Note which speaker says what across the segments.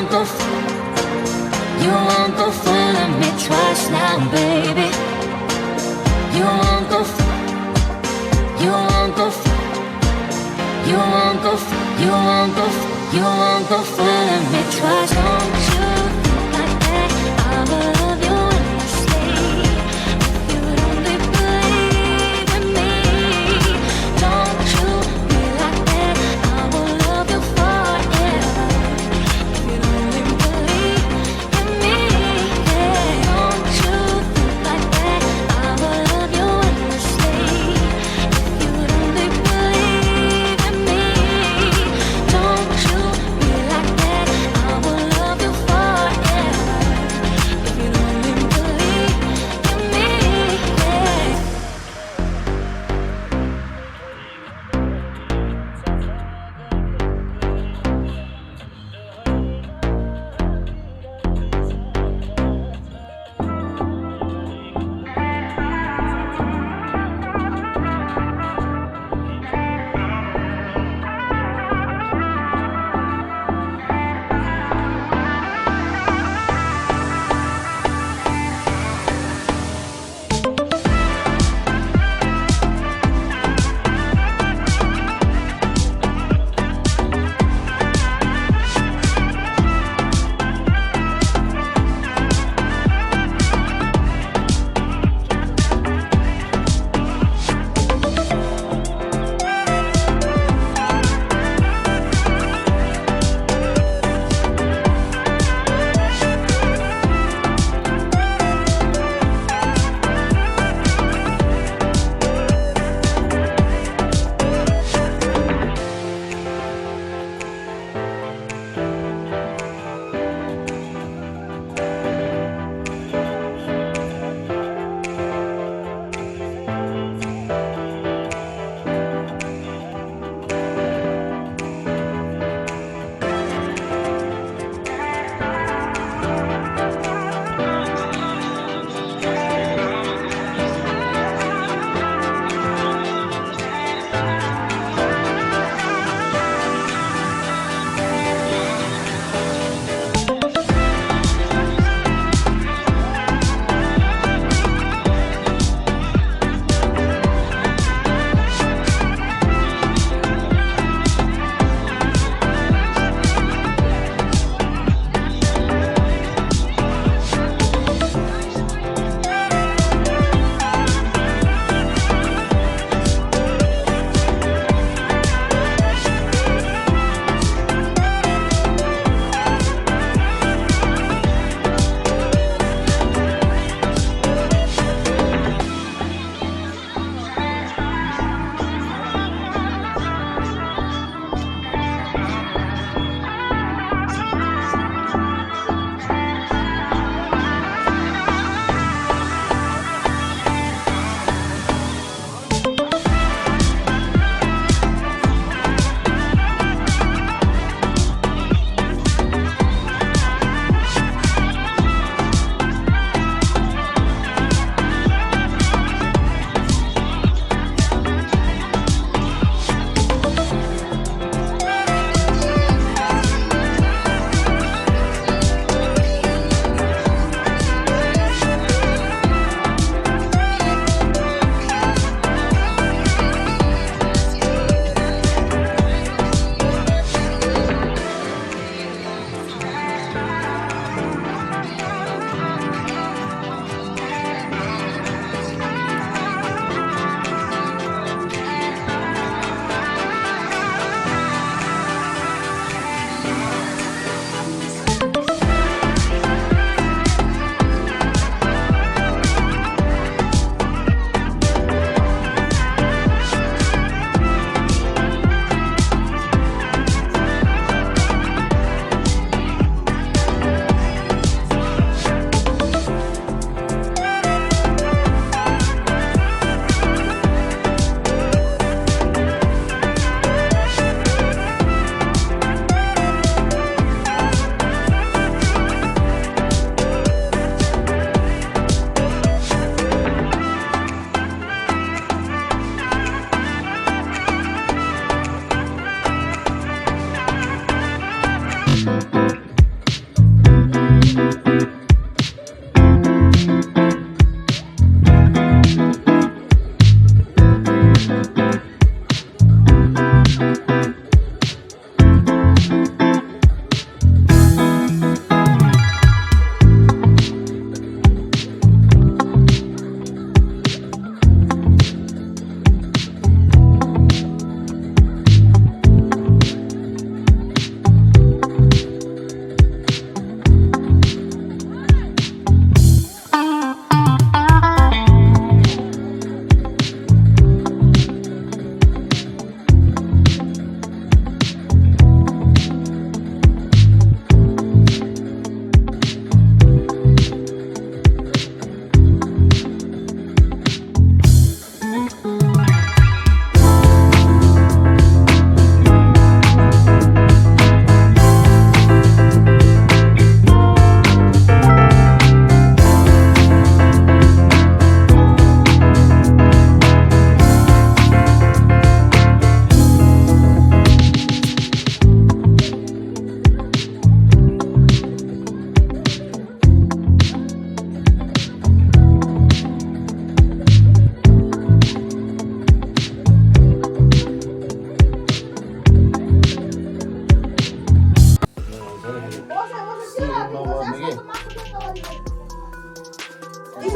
Speaker 1: You won't go fooling me twice now, baby. You won't go, you won't go, you won't go, you won't go, you won't go fooling me twice. Don't you think like that? I will love you endlessly. If you'd only believe in me. Don't you be like that? I will love you forever. If you'd only believe in me. Yeah. Don't you think like that? I will love you endlessly. If you'd only believe in me. Don't you be like that? I will love you forever. If you'd only believe in me. Yeah.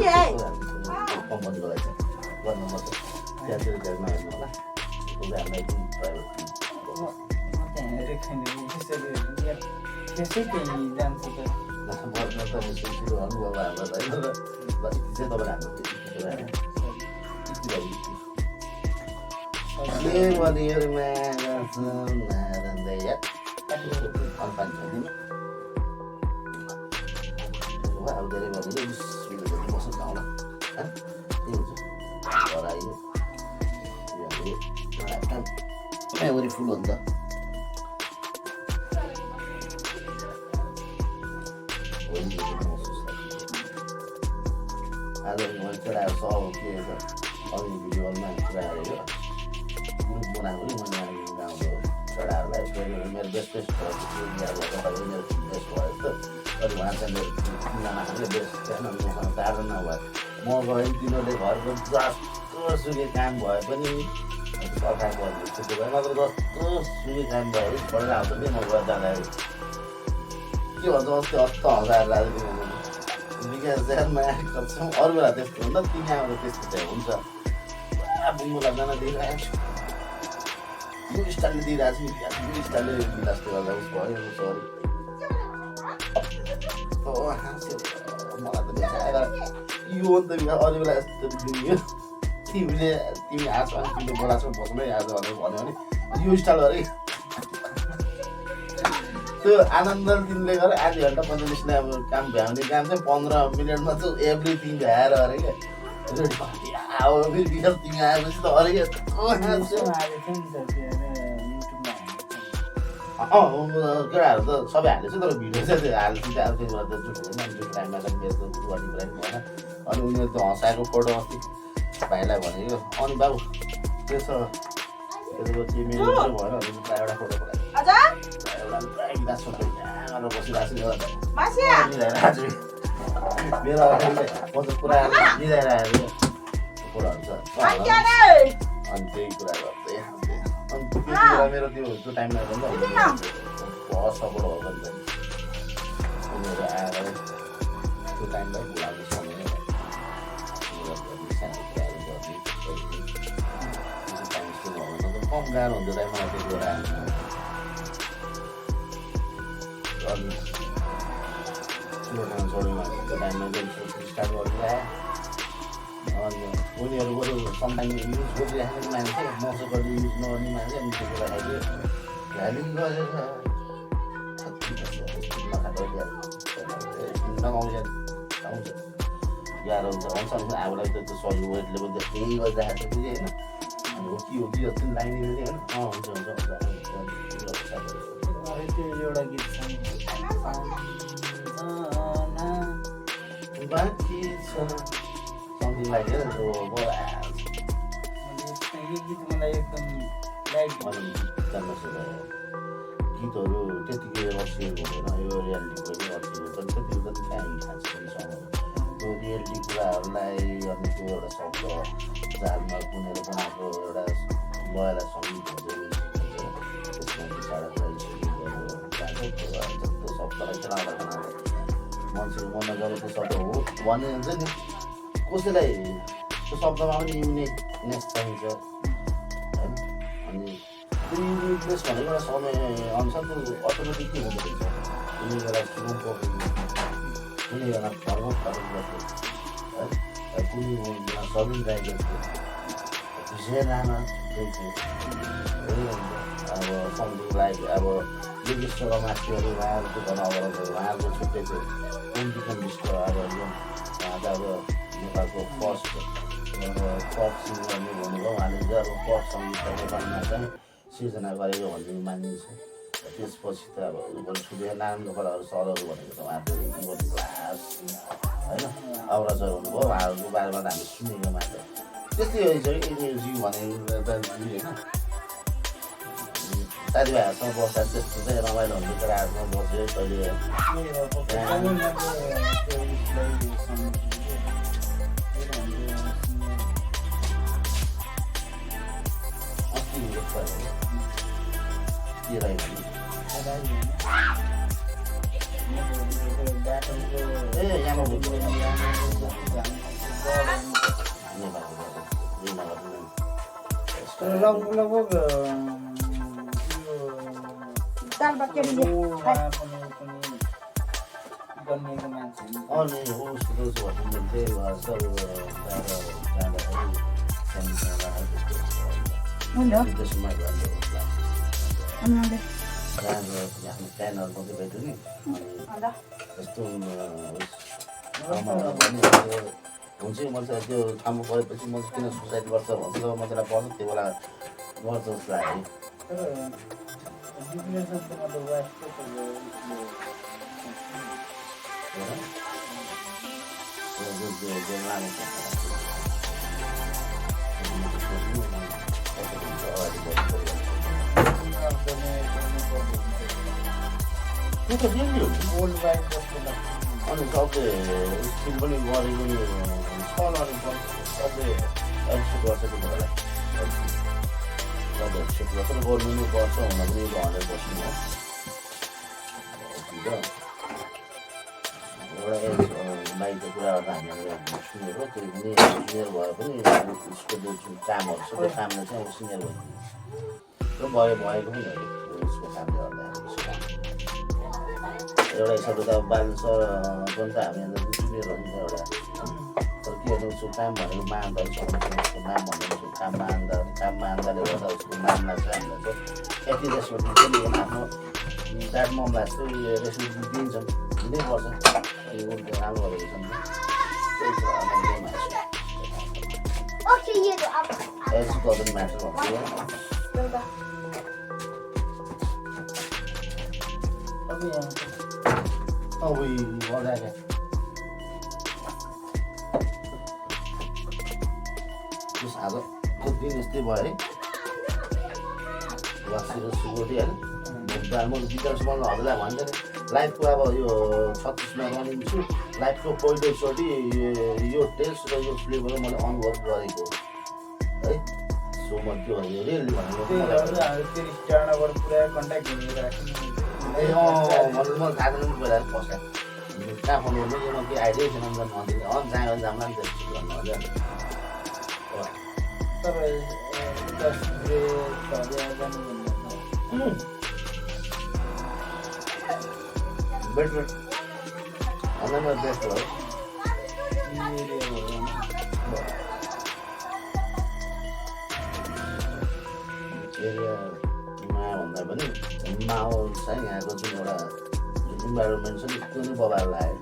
Speaker 2: मासी है
Speaker 3: कम्पनीको लागि चाहिँ गर्नु पर्छ त्यहाँतिर धेरै नहेर्नु होला हामीलाई एकदम प्राइभेट
Speaker 4: त्यहाँ हेरेको छैन त्यसै केही जान्छ त
Speaker 3: मर्न त सुरु अनुभव हाम्रो होइन र यति चाहिँ तपाईँले हाम्रो अब धेरै भनेर बस्नु होला त्यही हुन्छ हरायो मेमोरी फुल हुन्छ आज मैले चढाएर सब के छ अघि भिडियोमा चढाएर ग्रुप बनाएको नि मैले गाउँको चढाहरूलाई मेरो बेस्ट बेस्ट भयो मेरो बेस्ट भयो जस्तो अरू उहाँ चाहिँ मेरो तिनजना खालि बेस्ट थिएन मसँग टाढो नभए म गएँ तिनीहरूले घरको जस्तो सुकै काम भए पनि सफा गर्नु छुट्टी भयो नत्र जस्तो सुकै काम भयो पढेर आउँछ नि म गएर जाँदाखेरि के भन्छ अस्ति 10,000 लाग्यो विकास ज्यानमा कसम अरू बेला त्यस्तो हुन्छ तिमी आउँदा त्यस्तो चाहिँ हुन्छ बुङ्गोला जान दिइरहेको छु यो स्टाइलले दिइरहेको छु यो स्टाइलले विकासले गर्दा उस भयो सरी मलाई त बिचाएर यो हो नि त विकास अरू बेला यस्तो दियो तिमी आज अनि तिमीले बोलाएको बस्नै आज भनेर भन्यो भने यो स्टाइल गरे त्यो आनन्दले तिमीले गर आधी घन्टा 15 मिनट अब काम भ्याउने काम चाहिँ 15 मिनटमा चाहिँ एभ्रिथिङ भ्याएर अरे क्या अब फेरि विकास तिमी आएपछि त अरे केटाहरू त सबै हालेछ तर भिडियो चाहिँ त्यो हाल्छ अब त्यसबाट त जुट्दैन जुट टाइममा त बेच्नु गर्ने कुरा नि भएन अनि उनीहरू त हँसाएको फोटो अस्ति भाइलाई भनेको अनि बाबु त्यसो तिमी भएन भने एउटा फोटो पठायो मेरो पुरा मिलाइरहेको कुराहरू छ अनि त्यही कुरा गर्दै अनि त्यो कुरा मेरो त्यो टाइममा पनि सपोर्ट हो भने उनीहरू आएर त्यो टाइमलाई भुलाउने समय कम गाह्रो हुन्छ टाइममा त्यो कुरा अनि छोड्नुमा त्यो टाइममा स्टार्ट गरिरहे अनि उनीहरू बरु समटाइम युज गरिरहेको मान्छे मसो गरी युज नगर्ने मान्छे अनि त्यो कुरा खाइदियो भ्याल्यु गरेर नगाउँछ आउँछ गाह्रो हुन्छ भन्छ अनि आफूलाई त त्यो सजिलो वेटले पनि त्यस्तै गरिरहेको छ फेरि होइन अनि हो कि जस्तो लाइने फेरि होइन हुन्छ
Speaker 4: त्यो एउटा गीत छ
Speaker 3: बाँकी छ समथिङ लाइक यो
Speaker 4: गीत मलाई एकदम लाइक
Speaker 3: जान्न गीतहरू त्यतिकै अप्सिएको हुँदैन यो रियालिटी पनि अप्सिएको पनि त्यतिको त कहाँ खान्छ पनि सँग त्यो रियालिटी कुराहरूलाई अनि त्यो एउटा शब्द जालमा कुनेर बनाएको एउटा लयलाई सङ्गीत हुन्छ त्यसमा बिचारा जस्तो शब्दलाई चलाउँदा मान्छेको मनमा जब त्यो शब्द हो भन्ने हुन्छ नि कसैलाई त्यो शब्दमा पनि युनिकनेस चाहिन्छ होइन अनि त्यो युनिकनेस भनेको एउटा समय अनुसार त्यो अटोमेटिक के हुँदो रहेछ कुनै बेला सुरुको कुनै बेला फर्मक फरक गर्थ्यो है कुनै बेला सबिन राई गर्थ्यो विजय राणा गर्थ्यो अब समथिङ लाइक अब योगेश्वर मास्टरहरू उहाँहरूको बनावटहरू उहाँहरूको छुट्टै थियो कम्पिटिस्ट अब अब नेपालको फर्स्ट पप सिङ्गर नै भन्नुभयो उहाँले चाहिँ अब पप सङ्गीतलाई नेपालमा चाहिँ सिर्जना गरेको भन्ने मानिन्छ त्यसपछि त अब छुट्टै नारायण गोपालहरू सरहरू भनेको त उहाँहरू क्लास होइन अग्रजर हुनुभयो उहाँहरूको बारेमा त हामी सुनेको मात्र त्यस्तै रहेछ कि म्युजिक भनेको त होइन साथीभाइहरूसँग बस्दा त्यस्तो चाहिँ रमाइलो हुन्छ केटाहरूसँग बस्यो कहिले अस्ति ए यहाँमा
Speaker 4: तर लगभग यो
Speaker 2: दाल भात के लिए
Speaker 4: रोडमा पनि बनिएको मान्छे
Speaker 3: अनि उसको त उसो भन्नु चाहिँ सब जाँदाखेरि
Speaker 2: हुन्छ
Speaker 3: त्यसमा राम्रो
Speaker 2: अनि मैले
Speaker 3: राम्रो आफ्नो प्यानहरू मात्रै भेट्यो नि
Speaker 2: अन्त
Speaker 3: यस्तो हुन्छ मैले त्यो ठाउँमा गएपछि म किन सुसाइड गर्छ भन्छ म त्यसलाई पर्छ त्यो बेला गर्छ जस्तो लाग्यो
Speaker 4: तर डिप्रेसनको मतलब वाइफको
Speaker 3: त्यो त डेली हुन्छ
Speaker 4: ओल्ड वाइफ जस्तो लाग्छ
Speaker 3: अनि सबले स्किल पनि गरेको नि छ अनि सबले एक्सेप्ट गर्छ त्यो कुरालाई सबले एक्सेप्ट गर्छ र गर्नु नै पर्छ हुन पनि यो 100% हो एउटा बाइकको कुराहरू त हामीले सुनेको त्यो पनि सिनियर भए पनि उसको जो कामहरू छ त्यो कामले चाहिँ अब सिनियर भयो भएको पनि हो उसको कामले गर्दा एउटा हिसाबले त अब बालन सर पनि त हामी सिनियर हो नि त एउटा तर के भन्नु उसको काम भनेको मान्दा उसको नाम भनेको काम मान्दाले गर्दा उसको नामलाई चाहिँ हामीलाई चाहिँ यति रेस्पेक्ट दिन्छ नि आफ्नो ड्याड ममलाई चाहिँ रेस्पेक्ट दिन्छन् दिनैपर्छ अनि उनको राम्रो गरेको छ नि त्यही कुरा एज डजन्ट म्याटर भन्छु
Speaker 4: अब यहाँ
Speaker 3: अब बजाएर त्यस आज त्यो दिन यस्तै भयो है वासी र सुगोटी होइन म विकासमा हजुरलाई भन्छ नि लाइफको अब यो 36मा रनिन्छु लाइफको पहिलोचोटि यो टेस्ट र यो फ्लेभर मैले अनुभव गरेको है सो म त्यो रियली भनेको
Speaker 4: त्यही भएर हामी फेरि टाढाबाट पुरा कन्ट्याक्ट गरिराख्छौँ
Speaker 3: ए भन्नु म थाहा छैन पहिला फर्स्ट कहाँ फोन गर्नु यो केही आइडिया छैन नि जहाँ जाम्ला नि त्यस्तो भन्नु हजुर
Speaker 4: तर जानु
Speaker 3: बेटर अन्य बेस्ट हो एरियामा भन्दा पनि माहौल चाहिँ यहाँको जुन एउटा इन्भाइरोमेन्ट छ नि त्यो नै बबाएर लाग्यो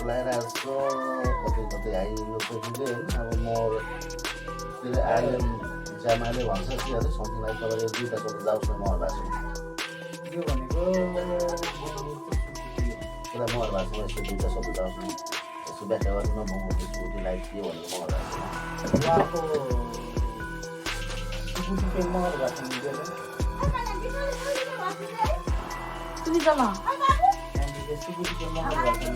Speaker 3: लगाइरहेको कतै आइयो चाहिँ होइन अब म त्यसले आइएम जामाले भन्छ कि अझै समथिङ लाइक तपाईँले 2टा शब्द जाओस् न महर भाषा
Speaker 4: यो भनेको
Speaker 3: त्यसलाई महर भाषामा यस्तो 2टा शब्द जाओस् न यसको व्याख्या गर्नु न म छुट्टी लाइक के भनेको महर भाषा
Speaker 4: उहाँको स्कुटी महर भाषा
Speaker 2: তুমি জানো
Speaker 4: स्कुटीको महर भाषा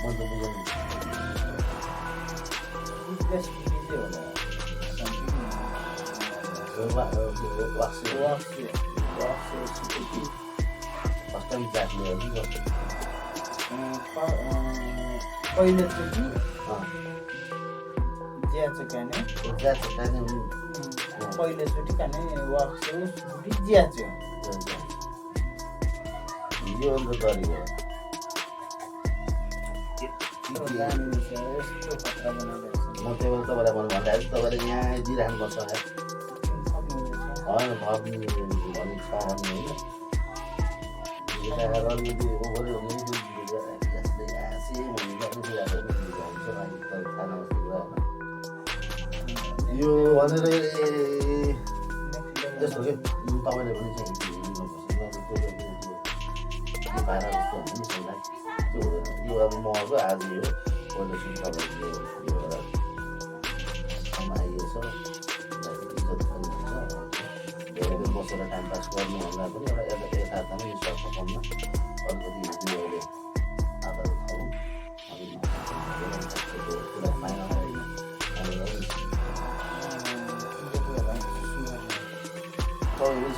Speaker 3: म त बुझाउनु फर्स्ट टाइम जातले
Speaker 4: पहिलोचोटि ज्याचो खाने पहिलोचोटि खाने वाक्सो स्कुटी ज्याच्यो
Speaker 3: यो अन्त गरेको
Speaker 4: यस्तो खतरा बनाइरहेको
Speaker 3: म त्यही भएर तपाईँलाई भन्दाखेरि तपाईँले यहाँ दिइराख्नुपर्छ होइन भनी भने छ भने होइन रनवेदी ओभर हुने जस्तै हाँसे भनेर खाना यो भनेर त्यस्तो के तपाईँले पनि चाहिँ भाडा जस्तो हुन्छ नि त्यो हुँदैन यो अब महँगो आज यो पहिलो सुन तपाईँको यो बसेर टाइम पास गर्नुभन्दा पनि एउटा यथार्थमा विश्वास पकाउन अलिकति अहिले आधार खाउँ अनि फाइनल होइन